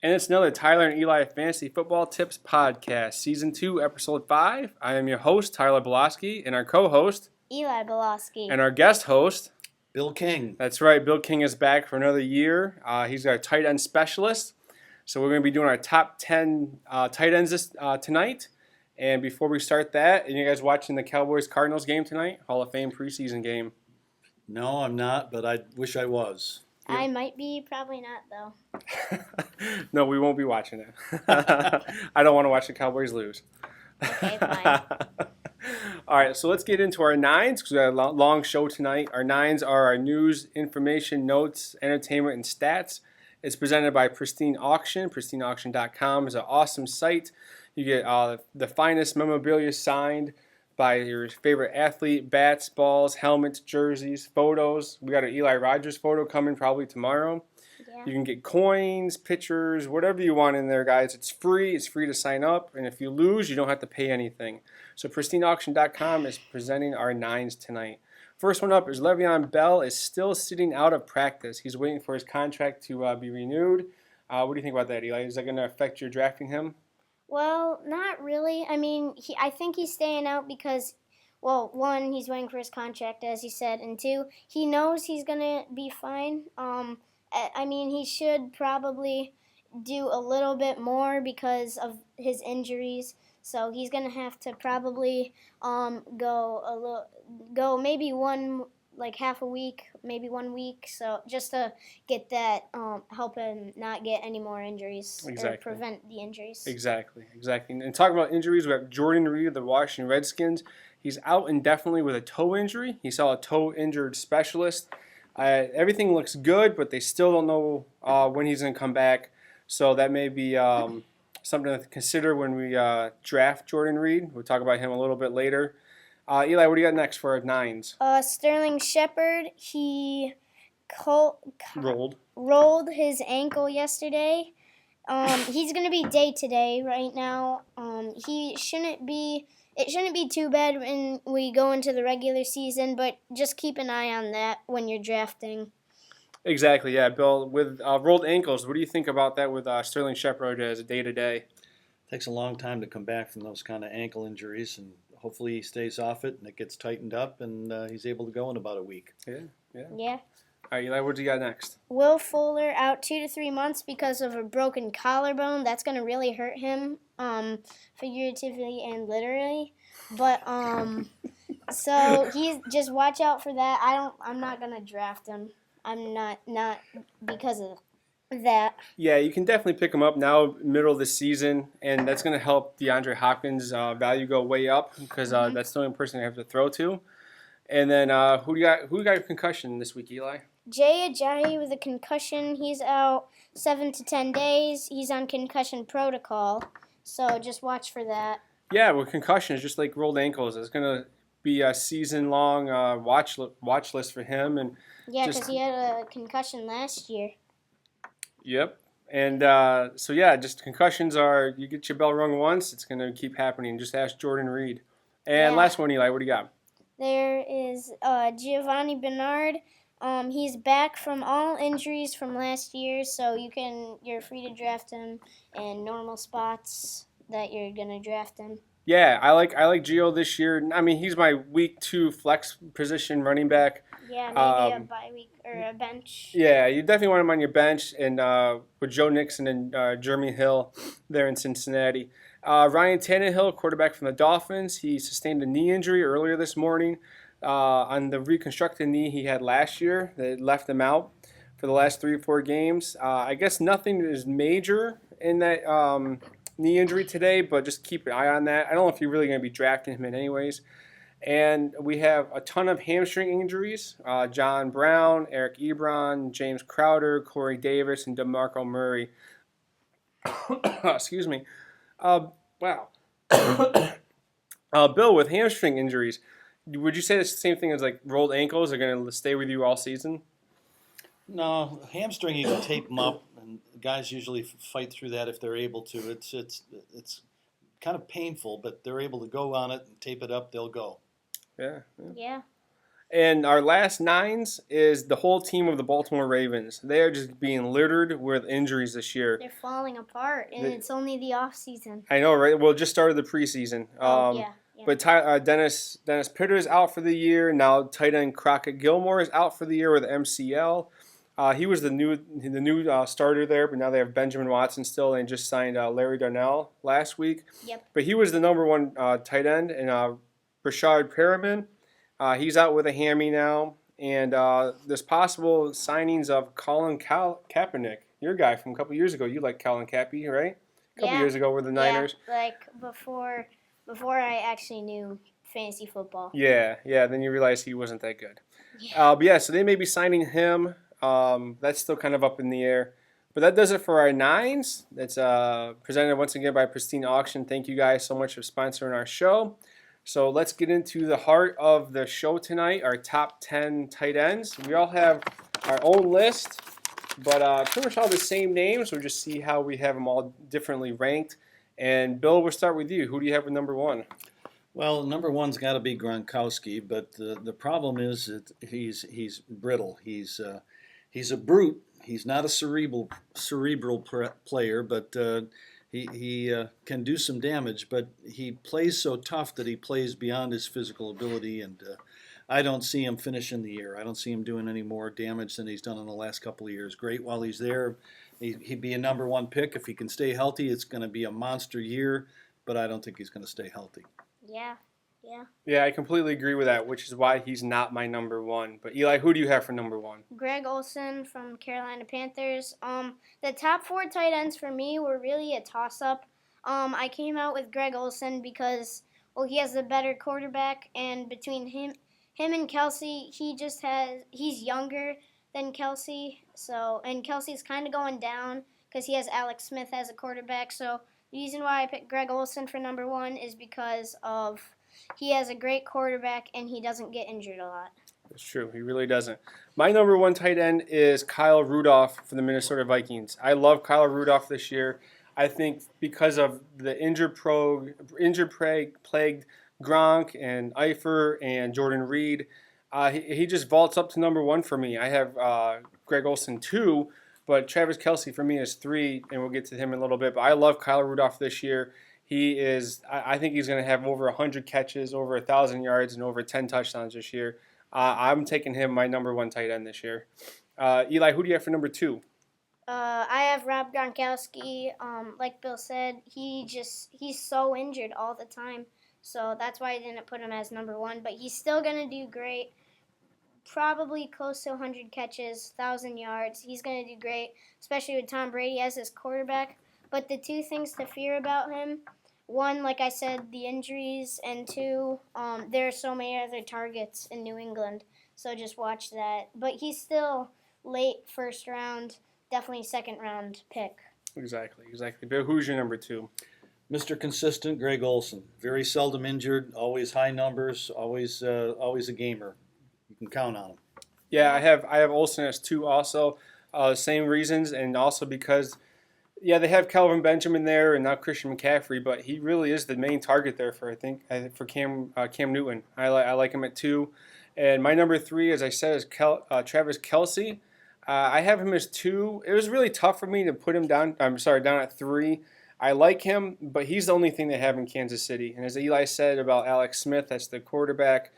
And it's another Tyler and Eli Fantasy Football Tips Podcast, Season 2, Episode 5. I am your host, Tyler Boloski, and our co-host, Eli Boloski. And our guest host, Bill King. That's right, Bill King is back for another year. He's our tight end specialist. So we're going to be doing our top 10 tight ends tonight. And before we start that, are you guys watching the Cowboys-Cardinals game tonight? Hall of Fame preseason game. No, I'm not, but I wish I was. I might be, probably not, though. No, we won't be watching it. I don't want to watch the Cowboys lose. Okay, fine. All right, so let's get into our nines because we have a long show tonight. Our nines are our news, information, notes, entertainment, and stats. It's presented by Pristine Auction. PristineAuction.com is an awesome site. You get the finest memorabilia signed by your favorite athlete, bats, balls, helmets, jerseys, photos. We got an Eli Rogers photo coming probably tomorrow. Yeah. You can get coins, pictures, whatever you want in there, guys. It's free. It's free to sign up. And if you lose, you don't have to pay anything. So PristineAuction.com is presenting our nines tonight. First one up is Le'Veon Bell is still sitting out of practice. He's waiting for his contract to be renewed. What do you think about that, Eli? Is that going to affect your drafting him? Well, not really. I mean, I think he's staying out because, well, one, he's waiting for his contract, as he said, and two, he knows he's going to be fine. I memean, he should probably do a little bit more because of his injuries. So he's going to have to probably go maybe half a week, maybe 1 week. So just to get that, help him not get any more injuries or prevent the injuries. Exactly. And talking about injuries, we have Jordan Reed of the Washington Redskins. He's out indefinitely with a toe injury. He saw a toe injured specialist. Everything looks good, but they still don't know when he's going to come back. So that may be something to consider when we draft Jordan Reed. We'll talk about him a little bit later. Eli, what do you got next for our nines? Sterling Shepard, he rolled his ankle yesterday. He's going to be day-to-day right now. It shouldn't be too bad when we go into the regular season, but just keep an eye on that when you're drafting. Exactly, yeah. Bill, with rolled ankles, what do you think about that with Sterling Shepard as a day-to-day? Takes a long time to come back from those kind of ankle injuries, and hopefully he stays off it and it gets tightened up and he's able to go in about a week. Yeah. All right, Eli, what do you got next? Will Fuller out 2 to 3 months because of a broken collarbone. That's going to really hurt him, figuratively and literally. But so he's just watch out for that. I'm not going to draft him. I'm not because of that. Yeah, you can definitely pick him up now, middle of the season, and that's going to help DeAndre Hopkins' value go way up because that's the only person you have to throw to. And then who got a concussion this week, Eli? Jay Ajayi with a concussion. He's out 7 to 10 days. He's on concussion protocol, so just watch for that. Yeah, well, concussion is just like rolled ankles. It's going to be a season-long watch list for him. And yeah, because he had a concussion last year. Yep. And just concussions are, you get your bell rung once, it's going to keep happening. Just ask Jordan Reed. And last one, Eli, what do you got? There is Giovanni Bernard. He's back from all injuries from last year, so you're free to draft him in normal spots that you're going to draft him. Yeah, I like Gio this year. I mean, he's my week 2 flex position running back. Yeah, maybe a bye week or a bench. Yeah, you definitely want him on your bench, and with Joe Mixon and Jeremy Hill there in Cincinnati. Ryan Tannehill, quarterback from the Dolphins, he sustained a knee injury earlier this morning on the reconstructed knee he had last year that left him out for the last 3 or 4 games. I guess nothing is major in that knee injury today, but just keep an eye on that. I don't know if you're really going to be drafting him in anyways. And we have a ton of hamstring injuries. John Brown, Eric Ebron, James Crowder, Corey Davis, and DeMarco Murray. Excuse me. Wow. Bill, with hamstring injuries, would you say it's the same thing as like rolled ankles are going to stay with you all season? No, hamstring you can tape them up, and guys usually fight through that if they're able to. It's kind of painful, but they're able to go on it and tape it up. They'll go. Yeah. And our last nines is the whole team of the Baltimore Ravens. They are just being littered with injuries this year. They're falling apart, and They- it's only the off season. I know, right? Well, it just started the preseason. Yeah. But Dennis Pitter is out for the year. Now tight end Crockett Gilmore is out for the year with MCL. He was the new starter there, but now they have Benjamin Watson still, and just signed Larry Darnell last week. Yep. But he was the number one tight end, and Rashard Perriman, he's out with a hammy now. And there's possible signings of Colin Kaepernick, your guy from a couple years ago. You like Colin Kaepernick, right? A couple years ago with the Niners. Yeah, like before I actually knew fantasy football. Yeah. Then you realize he wasn't that good. Yeah. But yeah, so they may be signing him. That's still kind of up in the air. But that does it for our nines. That's presented once again by Pristine Auction. Thank you guys so much for sponsoring our show. So let's get into the heart of the show tonight, our top 10 tight ends. We all have our own list, but pretty much all the same names. We'll just see how we have them all differently ranked. And Bill, we'll start with you. Who do you have with number one? Well, number one's got to be Gronkowski, but the problem is that he's brittle. He's a brute. He's not a cerebral player, but he can do some damage. But he plays so tough that he plays beyond his physical ability, and I don't see him finishing the year. I don't see him doing any more damage than he's done in the last couple of years. Great while he's there. He'd be a number one pick. If he can stay healthy, it's going to be a monster year, but I don't think he's going to stay healthy. Yeah. Yeah, I completely agree with that, which is why he's not my number one. But Eli, who do you have for number one? Greg Olsen from Carolina Panthers. The top 4 tight ends for me were really a toss-up. I came out with Greg Olsen because, well, he has the better quarterback, and between him and Kelsey, he's younger than Kelsey. So, and Kelsey's kind of going down because he has Alex Smith as a quarterback. So the reason why I picked Greg Olsen for number one is because of he has a great quarterback and he doesn't get injured a lot. That's true. He really doesn't. My number one tight end is Kyle Rudolph for the Minnesota Vikings. I love Kyle Rudolph this year. I think because of the injured-plagued Gronk and Eifert and Jordan Reed, he just vaults up to number one for me. I have Greg Olsen 2, but Travis Kelce for me is 3, and we'll get to him in a little bit. But I love Kyle Rudolph this year. I think he's going to have over 100 catches, over 1,000 yards, and over 10 touchdowns this year. I'm taking him my number one tight end this year. Eli, who do you have for number 2? I have Rob Gronkowski. Like Bill said, he's so injured all the time. So that's why I didn't put him as number one. But he's still going to do great. Probably close to 100 catches, 1,000 yards. He's going to do great, especially with Tom Brady as his quarterback. But the 2 things to fear about him, 1, like I said, the injuries, and 2, there are so many other targets in New England. So just watch that. But he's still late first round, definitely second round pick. Exactly. Bill, who's your number 2? Mr. Consistent, Greg Olsen. Very seldom injured, always high numbers, always a gamer. You can count on him. Yeah, I have Olsen as 2 also. Same reasons, and also because, yeah, they have Kelvin Benjamin there and now Christian McCaffrey, but he really is the main target there for Cam Newton. I like him at 2, and my number 3, as I said, is Travis Kelce. I have him as 2. It was really tough for me to put him down. Down at 3. I like him, but he's the only thing they have in Kansas City. And as Eli said about Alex Smith, that's the quarterback.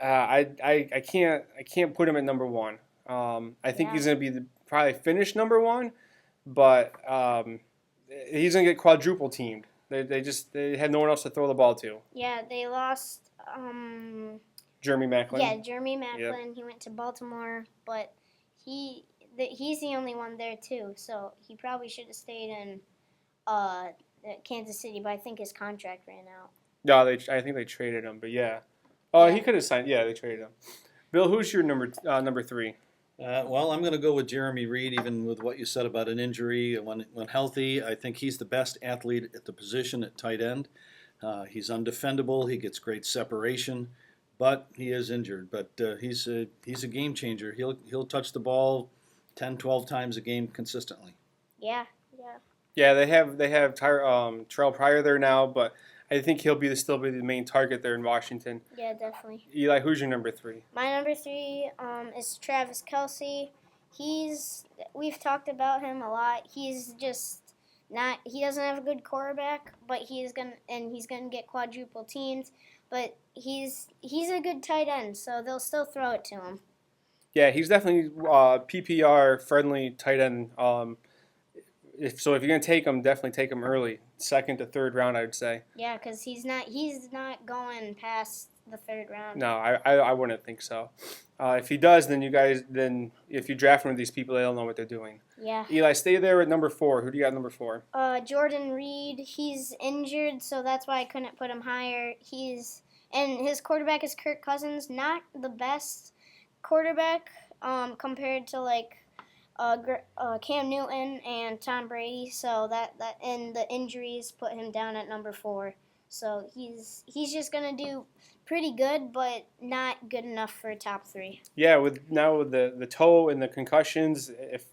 I can't put him at number 1. I think he's going to be probably finish number 1, but he's going to get quadruple teamed. They had no one else to throw the ball to. Yeah, they lost Jeremy Maclin. Yeah, Jeremy Maclin. Yep. He went to Baltimore, but he's the only one there too. So he probably should have stayed in Kansas City, but I think his contract ran out. No, I think they traded him, but yeah. Oh, he could have signed. Yeah, they traded him. Bill, who's your number 3? Well, I'm going to go with Jeremy Reed, even with what you said about an injury. When healthy, I think he's the best athlete at the position at tight end. He's undefendable. He gets great separation, but he is injured. But he's a game changer. He'll touch the ball 10, 12 times a game consistently. Yeah. Yeah, they have Terrell Pryor there now, but I think he'll still be the main target there in Washington. Yeah, definitely. Eli, who's your number 3? My number 3 is Travis Kelsey. We've talked about him a lot. He's just not. He doesn't have a good quarterback, but he's gonna get quadruple teamed. But he's a good tight end, so they'll still throw it to him. Yeah, he's definitely PPR friendly tight end. If you're gonna take him, definitely take him early, 2nd to 3rd round, I would say. Yeah, because he's not going past the 3rd round. No, I wouldn't think so. If he does, then if you draft one of these people, they don't know what they're doing. Yeah. Eli, stay there at number 4. Who do you got at number 4? Jordan Reed. He's injured, so that's why I couldn't put him higher. And his quarterback is Kirk Cousins. Not the best quarterback compared to Cam Newton and Tom Brady. So and the injuries put him down at number 4. So he's just gonna do pretty good, but not good enough for a top 3. Yeah, with the toe and the concussions, if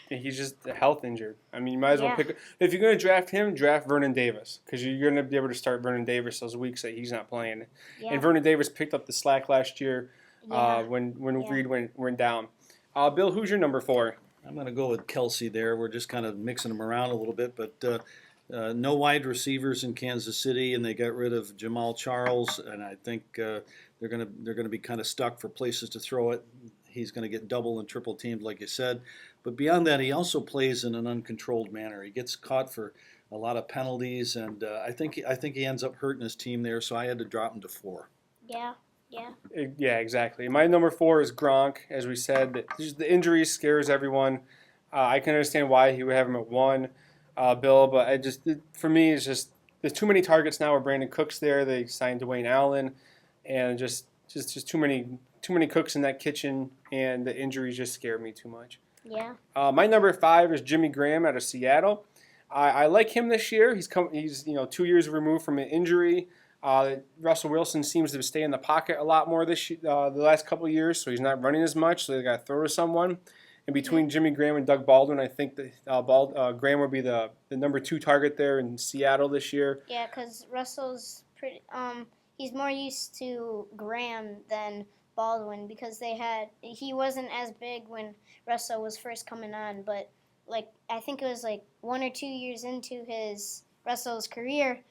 he's just health injured. I mean, you might as well pick. If you're gonna draft him, draft Vernon Davis, because you're gonna be able to start Vernon Davis those weeks that he's not playing. Yeah. And Vernon Davis picked up the slack last year when Reed went down. Bill, who's your number 4? I'm going to go with Kelsey there. We're just kind of mixing them around a little bit, but no wide receivers in Kansas City, and they got rid of Jamal Charles, and I think they're going to be kind of stuck for places to throw it. He's going to get double and triple teamed, like you said. But beyond that, he also plays in an uncontrolled manner. He gets caught for a lot of penalties, and I think he ends up hurting his team there. So I had to drop him to 4. Yeah. Yeah. Yeah, exactly. My number 4 is Gronk. As we said, the injury scares everyone. I can understand why he would have him at 1, Bill, but for me, it's just there's too many targets now with Brandon Cooks there. They signed Dwayne Allen, and just too many cooks in that kitchen, and the injuries just scare me too much. Yeah. My number 5 is Jimmy Graham out of Seattle. I like him this year. He's 2 years removed from an injury. Russell Wilson seems to stay in the pocket a lot more the last couple of years, so he's not running as much. So they got to throw to someone. And between Jimmy Graham and Doug Baldwin, I think that Graham will be the number 2 target there in Seattle this year. Yeah, because Russell's pretty. He's more used to Graham than Baldwin because he wasn't as big when Russell was first coming on, but I think it was 1 or 2 years into Russell's career.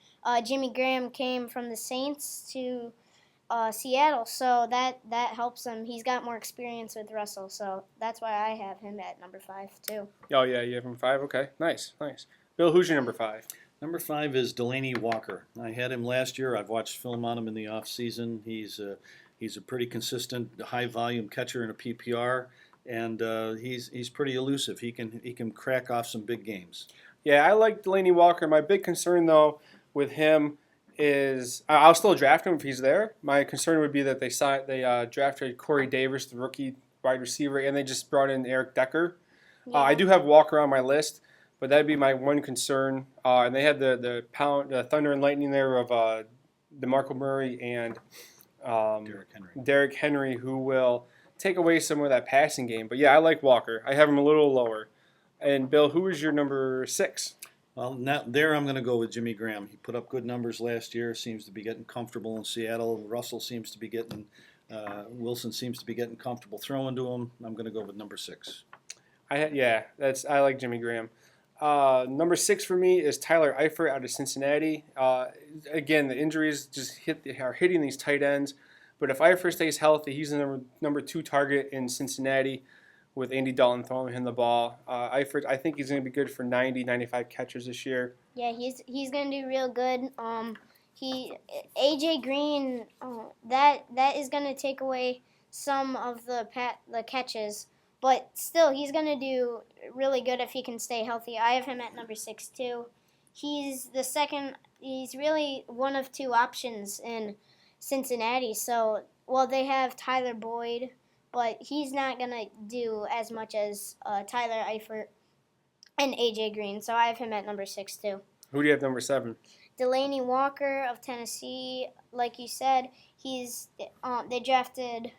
Jimmy Graham came from the Saints to Seattle, so that helps him. He's got more experience with Russell, so that's why I have him at number 5 too. Oh yeah, you have him 5. Okay, nice. Bill, who's your number 5? Number 5 is Delaney Walker. I had him last year. I've watched film on him in the off season. He's a pretty consistent, high volume catcher in a PPR, and he's pretty elusive. He can crack off some big games. Yeah, I like Delaney Walker. My big concern though with him is I'll still draft him if he's there. My concern would be that they drafted Corey Davis, the rookie wide receiver, and they just brought in Eric Decker. Yeah. I do have Walker on my list, but that'd be my one concern. And they had the Thunder and Lightning there of DeMarco Murray and Derrick Henry, who will take away some of that passing game. But yeah, I like Walker. I have him a little lower. And Bill, who is your number 6? Well, now there I'm going to go with Jimmy Graham. He put up good numbers last year. Seems to be getting comfortable in Seattle. Russell seems to be getting, Wilson seems to be getting comfortable throwing to him. I'm going to go with number 6. I like Jimmy Graham. Number 6 for me is Tyler Eifert out of Cincinnati. Again, the injuries just are hitting these tight ends. But if Eifert stays healthy, he's the number 2 target in Cincinnati, with Andy Dalton throwing him the ball. Eifert, I think he's going to be good for 90, 95 catches this year. Yeah, he's going to do real good. AJ Green, that is going to take away some of the catches, but still he's going to do really good if he can stay healthy. I have him at number 6 too. He's the second. He's really one of 2 options in Cincinnati. So, they have Tyler Boyd, but he's not going to do as much as Tyler Eifert and A.J. Green. So I have him at number 6 too. Who do you have number 7? Delaney Walker of Tennessee. Like you said, they drafted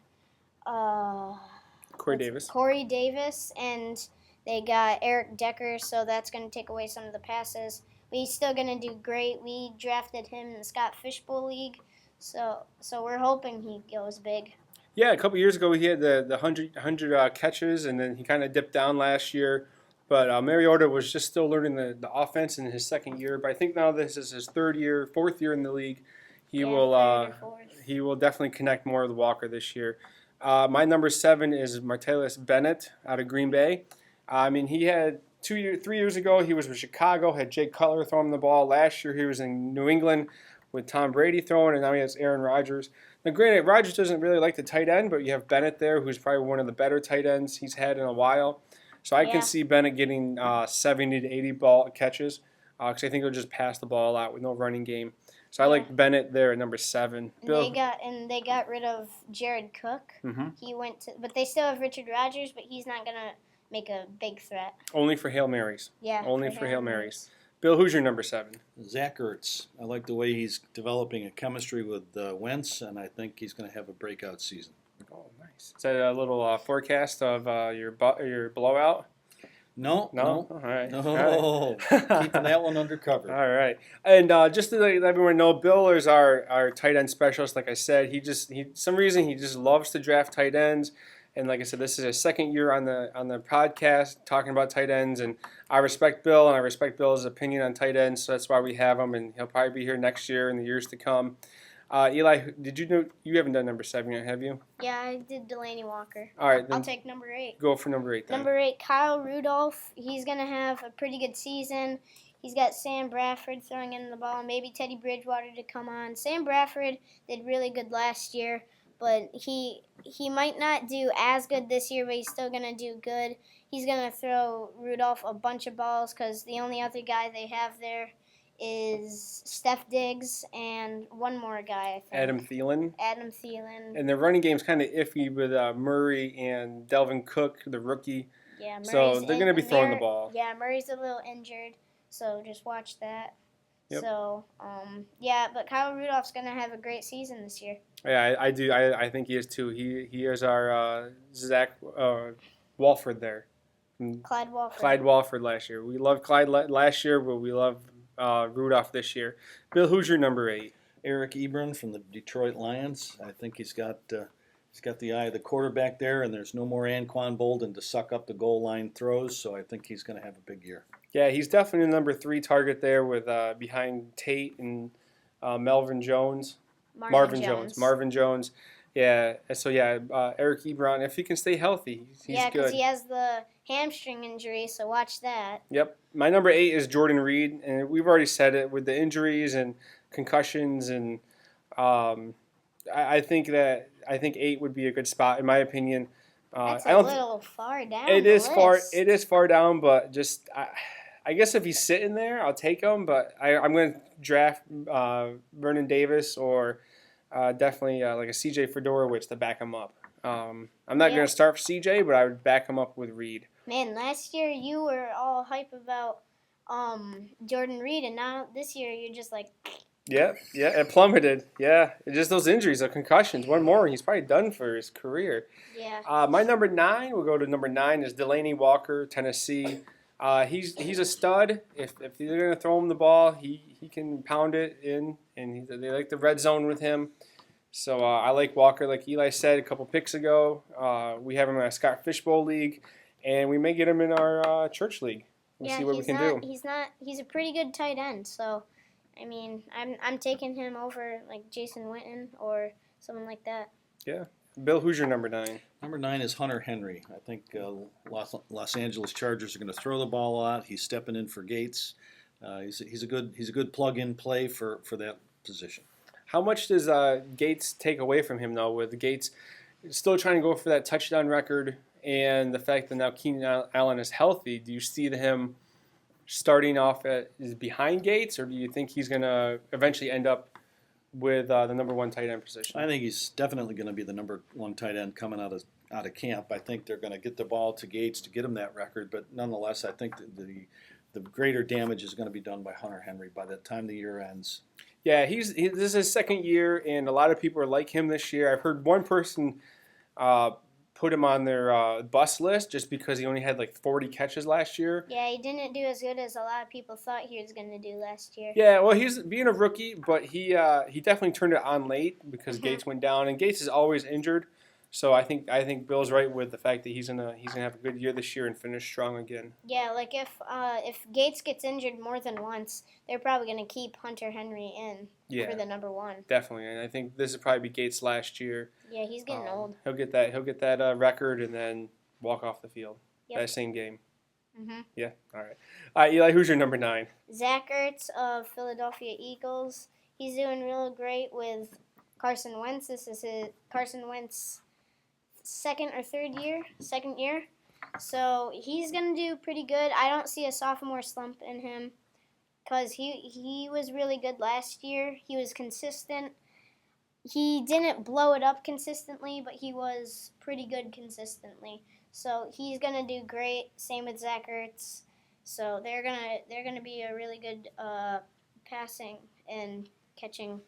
Corey Davis. Corey Davis, and They got Eric Decker, so that's going to take away some of the passes. But he's still going to do great. We drafted him in the Scott Fishbowl League, so we're hoping he goes big. Yeah, a couple years ago he had the 100 catches, and then he kind of dipped down last year. But Mariota was just still learning the offense in his second year. But I think now this is his fourth year in the league. He will definitely connect more with Walker this year. My number 7 is Martellus Bennett out of Green Bay. I mean, he had 3 years ago he was with Chicago, had Jay Cutler throwing him the ball. Last year he was in New England with Tom Brady throwing, and now he has Aaron Rodgers. Now, granted, Rodgers doesn't really like the tight end, but you have Bennett there, who's probably one of the better tight ends he's had in a while. So I can see Bennett getting 70 to 80 ball catches because I think he'll just pass the ball out with no running game. So I like Bennett there at number 7. Bill, they got rid of Jared Cook. Mm-hmm. He went to, but they still have Richard Rodgers, but he's not gonna make a big threat. Only for Hail Marys. Yeah. Only for Hail Marys. Bill, who's your number 7? Zach Ertz. I like the way he's developing a chemistry with Wentz, and I think he's going to have a breakout season. Oh, nice. Is that a little forecast of your blowout? No. All right. No. Keeping that one undercover. All right. And just to let everyone know, Bill is our tight end specialist. Like I said, he some reason he just loves to draft tight ends. And like I said, this is his second year on the podcast talking about tight ends. And I respect Bill, and I respect Bill's opinion on tight ends. So that's why we have him, and he'll probably be here next year and the years to come. Eli, did you know you haven't done number 7 yet, have you? Yeah, I did Delaney Walker. All right, then I'll take number 8. go for number 8 then. Number 8, Kyle Rudolph. He's gonna have a pretty good season. He's got Sam Bradford throwing in the ball, maybe Teddy Bridgewater to come on. Sam Bradford did really good last year, but he might not do as good this year, but he's still gonna do good. He's gonna throw Rudolph a bunch of balls because the only other guy they have there is Steph Diggs and one more guy, I think. Adam Thielen. And their running game's kind of iffy with Murray and Delvin Cook, the rookie. Yeah, so they're going to be throwing the ball. Yeah, Murray's a little injured, so just watch that. Yep. So, but Kyle Rudolph's going to have a great season this year. Yeah, I do. I think he is too. He is our Zach Walford there. Clyde Walford. Clyde Walford last year. We loved Clyde last year, but we love Rudolph this year. Bill, who's your number 8? Eric Ebron from the Detroit Lions. I think he's got the eye of the quarterback there, and there's no more Anquan Bolden to suck up the goal line throws, so I think he's going to have a big year. Yeah, he's definitely the number 3 target there with behind Tate and Marvin Jones. Marvin Jones. Yeah, so Eric Ebron, if he can stay healthy, he's good. Because he has the hamstring injury, so watch that. Yep. My number 8 is Jordan Reed, and we've already said it with the injuries and concussions, and I think 8 would be a good spot in my opinion. That's a little far down. It is far down, but just I guess if he's sitting there, I'll take him. But I'm going to draft Vernon Davis or definitely like a CJ Fedorowicz to back him up. I'm not going to start for CJ, but I would back him up with Reed. Man, last year you were all hype about Jordan Reed, and now this year you're just like. Yeah, it plummeted. Yeah, it's just those injuries, the concussions. One more, he's probably done for his career. Yeah. My number 9, we'll go to number 9, is Delaney Walker, Tennessee. He's a stud. If they're going to throw him the ball, he can pound it in, and they like the red zone with him. So I like Walker, like Eli said a couple picks ago. We have him in a Scott Fishbowl League, and we may get him in our church league. We'll see what we can do. He's a pretty good tight end, so I mean, I'm taking him over like Jason Witten or someone like that. Yeah. Bill, who's your number 9? Number 9 is Hunter Henry. I think Los Angeles Chargers are going to throw the ball a lot. He's stepping in for Gates. He's a good plug-in play for that position. How much does Gates take away from him, though, with Gates still trying to go for that touchdown record and the fact that now Keenan Allen is healthy? Do you see him starting off is behind Gates, or do you think he's going to eventually end up with the number 1 tight end position? I think he's definitely going to be the number 1 tight end coming out of camp. I think they're going to get the ball to Gates to get him that record, but nonetheless, I think the greater damage is going to be done by Hunter Henry by the time the year ends. Yeah, this is his second year, and a lot of people are like him this year. I've heard one person put him on their bus list just because he only had like 40 catches last year. Yeah, he didn't do as good as a lot of people thought he was going to do last year. Yeah, well, he's being a rookie, but he definitely turned it on late because Gates went down, and Gates is always injured. So I think Bill's right with the fact that he's gonna have a good year this year and finish strong again. Yeah, like if Gates gets injured more than once, they're probably going to keep Hunter Henry in for the number 1. Definitely, and I think this will probably be Gates' last year. Yeah, he's getting old. He'll get that record and then walk off the field that same game. Mhm. Yeah. All right. Eli, who's your number 9? Zach Ertz of Philadelphia Eagles. He's doing real great with Carson Wentz. This is Carson Wentz second year. So he's going to do pretty good. I don't see a sophomore slump in him because he was really good last year. He was consistent. He didn't blow it up consistently, but he was pretty good consistently. So he's going to do great. Same with Zach Ertz. So they're gonna be a really good passing and catching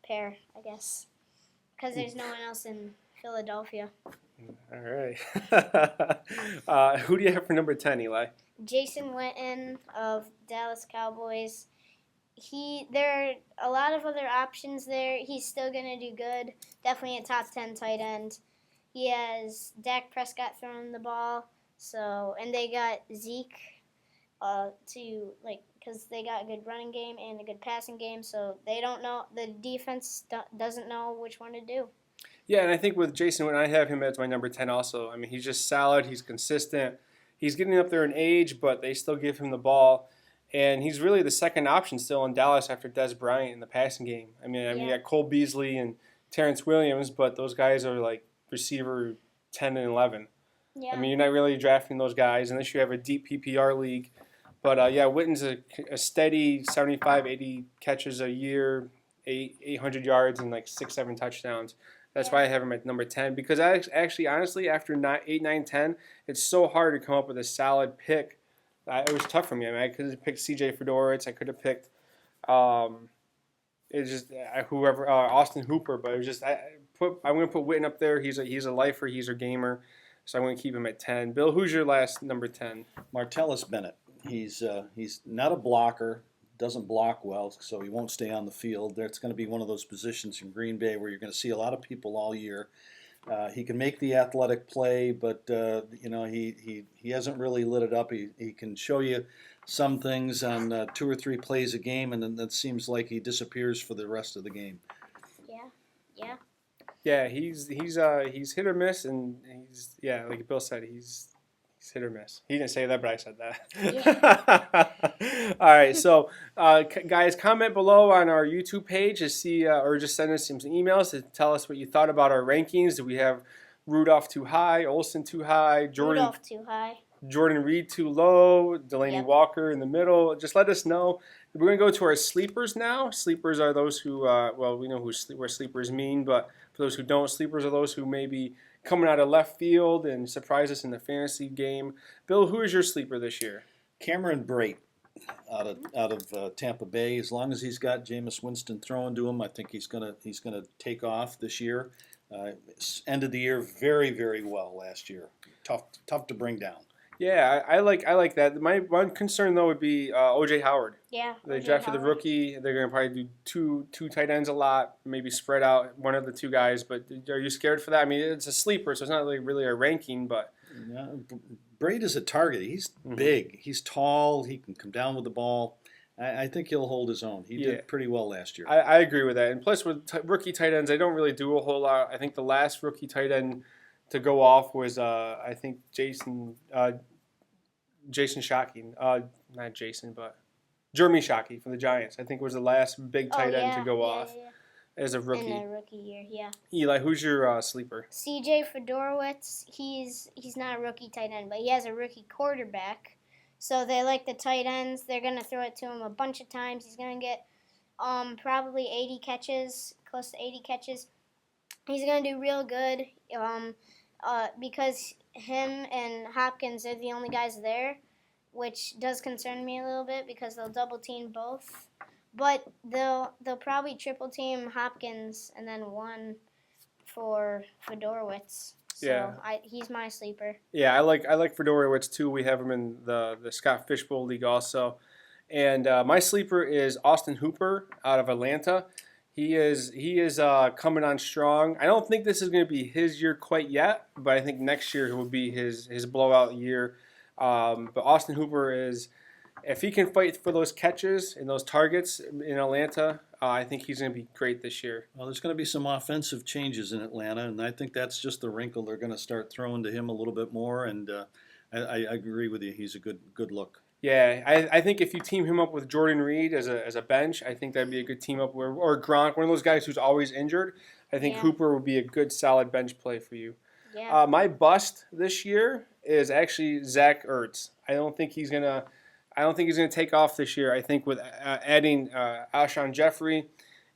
pair, I guess, because there's no one else in Philadelphia. All right. Who do you have for number 10, Eli? Jason Witten of Dallas Cowboys. There are a lot of other options there. He's still gonna do good. Definitely a top 10 tight end. He has Dak Prescott throwing the ball. And they got Zeke. Because they got a good running game and a good passing game, so they don't know, the defense doesn't know which one to do. Yeah, and I think with Jason, when I have him as my number 10 also, I mean, he's just solid, he's consistent, he's getting up there in age, but they still give him the ball, and he's really the second option still in Dallas after Dez Bryant in the passing game. I mean, you got Cole Beasley and Terrence Williams, but those guys are like receiver 10 and 11. Yeah. I mean, you're not really drafting those guys unless you have a deep PPR league. But, Witten's a steady 75, 80 catches a year, 800 yards, and like 6, 7 touchdowns. That's why I have him at number 10. Because honestly, after 8, 9, 10, it's so hard to come up with a solid pick. It was tough for me. I mean, I could have picked C.J. Fedorowicz. I could have picked whoever, Austin Hooper. But it was just I'm going to put Witten up there. He's a lifer. He's a gamer. So I'm going to keep him at 10. Bill, who's your last number 10? Martellus Bennett. He's not a blocker, doesn't block well, so he won't stay on the field. That's going to be one of those positions in Green Bay where you're going to see a lot of people all year. He can make the athletic play, but he hasn't really lit it up. He can show you some things on 2 or 3 plays a game, and then it seems like he disappears for the rest of the game. Yeah. Yeah, he's hit or miss, and like Bill said, he's hit or miss. He didn't say that, but I said that. Yeah. All right, so guys, comment below on our YouTube page to see, or just send us some emails to tell us what you thought about our rankings. Do we have Rudolph too high, Olsen too high, Rudolph too high, Jordan Reed too low, Delaney Walker in the middle? Just let us know. We're going to go to our sleepers now. Sleepers are those who, we know what sleepers mean, but for those who don't, sleepers are those who maybe coming out of left field and surprise us in the fantasy game. Bill, who is your sleeper this year? Cameron Brate out of Tampa Bay. As long as he's got Jameis Winston throwing to him, I think he's gonna take off this year. Ended the year very, very well last year. Tough to bring down. Yeah, I like that. My one concern though would be O.J. Howard. Yeah. They drafted the rookie. They're going to probably do two tight ends a lot, maybe spread out one of the two guys. But are you scared for that? I mean, it's a sleeper, so it's not really a ranking. But Brate is a target. He's big. He's tall. He can come down with the ball. I think he'll hold his own. He did pretty well last year. I agree with that. And plus, with rookie tight ends, they don't really do a whole lot. I think the last rookie tight end to go off was I think Jason Shockey, not Jason, but Jeremy Shockey from the Giants. I think was the last big tight end to go off as a rookie. In the rookie year, yeah. Eli, who's your sleeper? C.J. Fedorowicz. He's not a rookie tight end, but he has a rookie quarterback. So they like the tight ends. They're gonna throw it to him a bunch of times. He's gonna get probably 80 catches, close to 80 catches. He's gonna do real good. Because him and Hopkins are the only guys there, which does concern me a little bit because they'll double team both. But they'll probably triple team Hopkins and then one for Fedorowicz. So Yeah. he's my sleeper. Yeah, I like Fedorowicz too. We have him in the Scott Fishbowl League also. And my sleeper is Austin Hooper out of Atlanta. He is coming on strong. I don't think this is going to be his year quite yet, but I think next year will be his blowout year. But Austin Hooper is, if he can fight for those catches and those targets in Atlanta, I think he's going to be great this year. Well, there's going to be some offensive changes in Atlanta, and I think that's just the wrinkle they're going to start throwing to him a little bit more. And I agree with you; he's a good look. Yeah, I think if you team him up with Jordan Reed as a bench, I think that'd be a good team up. Or Gronk, one of those guys who's always injured. I think Yeah. Hooper would be a good solid bench play for you. Yeah. My bust this year is actually Zach Ertz. I don't think he's gonna take off this year. I think with adding Alshon Jeffrey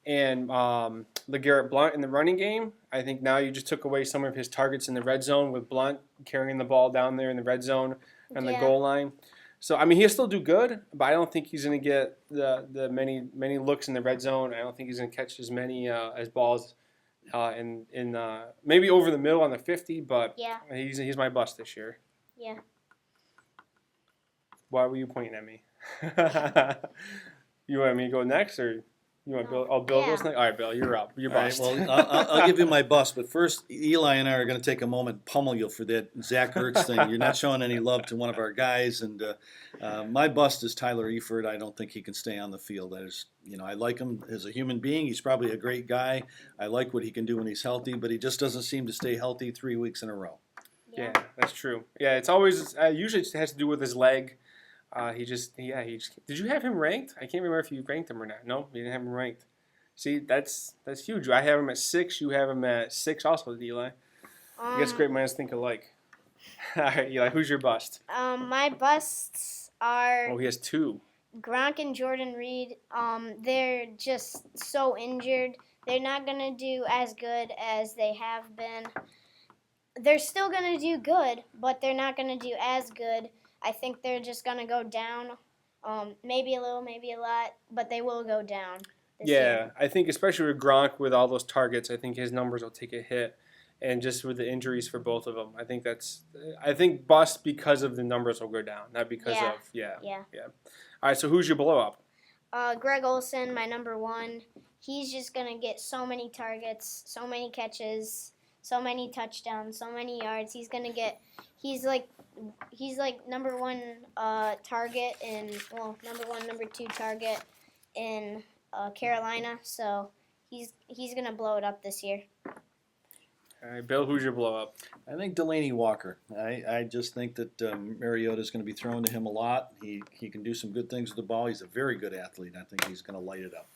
and LeGarrette Blount in the running game, I think now you just took away some of his targets in the red zone with Blount carrying the ball down there in the red zone and the Yeah. goal line. So I mean he'll still do good, but I don't think he's going to get the many looks in the red zone. I don't think he's going to catch as many as balls in maybe over the middle on the 50, but Yeah. he's my bust this year. Yeah. Why were you pointing at me? You want me to go next, or you want Bill? Oh, Bill goes Yeah. next. All right, Bill, you're up. You're All right, bust. well, I'll give you my bust, but first, Eli and I are going to take a moment, pummel you for that Zach Ertz thing. You're not showing any love to one of our guys, and my bust is Tyler Eifert. I don't think he can stay on the field. I like him as a human being. He's probably a great guy. I like what he can do when he's healthy, but he just doesn't seem to stay healthy 3 weeks in a row. Yeah, that's true. Yeah, it's always usually it has to do with his leg. He just did you have him ranked? I can't remember if you ranked him or not. No, you didn't have him ranked. See, that's huge. I have him at 6. You have him at 6 also, Eli. I guess great minds think alike. All right, Eli, who's your bust? My busts are Oh, he has 2. Gronk and Jordan Reed. They're just so injured. They're not gonna do as good as they have been. They're still gonna do good, but they're not gonna do as good. I think they're just gonna go down. Maybe a little, maybe a lot, but they will go down. This year. I think especially with Gronk with all those targets, I think his numbers will take a hit, and just with the injuries for both of them, I think bust because of the numbers will go down, not because Yeah. of Yeah. All right, so who's your blow up? Greg Olson, my number 1. He's just gonna get so many targets, so many catches, so many touchdowns, so many yards. He's like number 1 target in number 1, number 2 target in Carolina. So he's gonna blow it up this year. All right, Bill, who's your blow up? I think Delaney Walker. I just think that Mariota is going to be thrown to him a lot. He can do some good things with the ball. He's a very good athlete. I think he's going to light it up.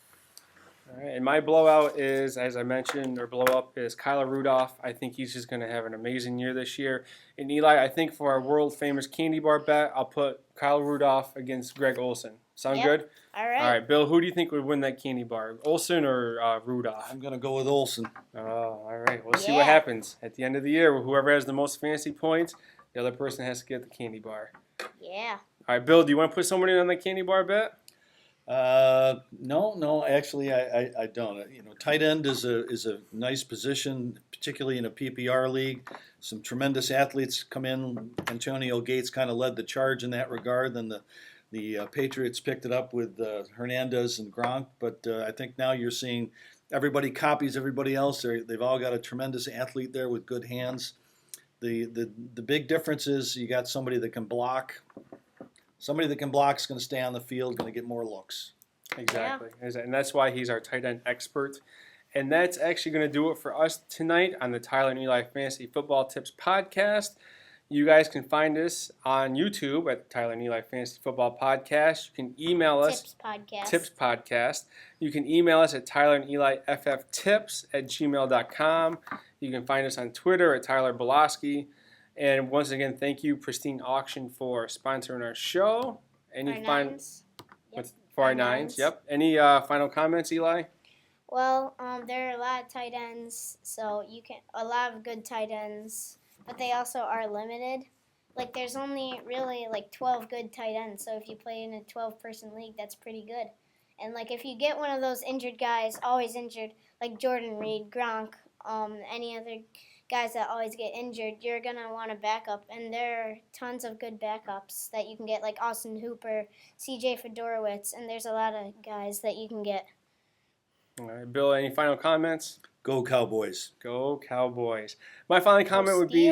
All right, and my blowout is, as I mentioned, or blow up is Kyler Rudolph. I think he's just going to have an amazing year this year. And Eli, I think for our world famous candy bar bet, I'll put Kyler Rudolph against Greg Olson. Sound Yep. good? All right. All right, Bill, who do you think would win that candy bar, Olson or Rudolph? I'm going to go with Olson. Oh, all right. We'll see Yeah. what happens at the end of the year. Whoever has the most fantasy points, the other person has to get the candy bar. Yeah. All right, Bill, do you want to put somebody on the candy bar bet? No, actually, I don't. Tight end is a nice position, particularly in a PPR league. Some tremendous athletes come in. Antonio Gates kind of led the charge in that regard. Then the Patriots picked it up with Hernandez and Gronk. But I think now you're seeing everybody copies everybody else. They've all got a tremendous athlete there with good hands. The big difference is you got somebody that can block. Somebody that can block is going to stay on the field, going to get more looks. Exactly. And that's why he's our tight end expert. And that's actually going to do it for us tonight on the Tyler and Eli Fantasy Football Tips Podcast. You guys can find us on YouTube at Tyler and Eli Fantasy Football Podcast. You can email us. Tips podcast. Podcast. You can email us at Tyler and Eli FFTips@gmail.com. You can find us on Twitter at Tyler Boloski. And once again, thank you, Pristine Auction, for sponsoring our show. Any Our final nines. Yep. for our Our nines? nines. Yep. Any final comments, Eli? Well, there are a lot of tight ends, so a lot of good tight ends, but they also are limited. Like there's only really like 12 good tight ends, so if you play in a 12-person league, that's pretty good. And like if you get one of those injured guys, always injured, like Jordan Reed, Gronk, any other guys that always get injured, you're going to want a backup. And there are tons of good backups that you can get, like Austin Hooper, CJ Fedorowicz, and there's a lot of guys that you can get. All right, Bill, any final comments? Go Cowboys. Go Cowboys. My final comment would be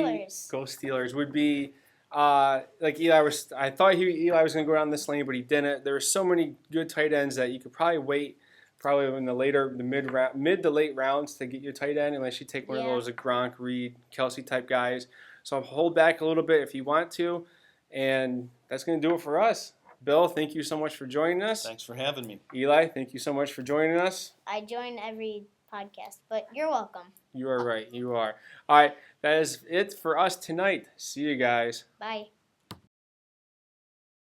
go Steelers. Would be like Eli was. I thought Eli was going to go down this lane, but he didn't. There were so many good tight ends that you could probably wait, probably in the mid to late rounds to get your tight end, unless you take one of those like Gronk, Reed, Kelsey type guys. So I'll hold back a little bit if you want to, and that's going to do it for us. Bill, thank you so much for joining us. Thanks for having me. Eli, thank you so much for joining us. I join every podcast, but you're welcome. You are right. You are. All right. That is it for us tonight. See you guys. Bye.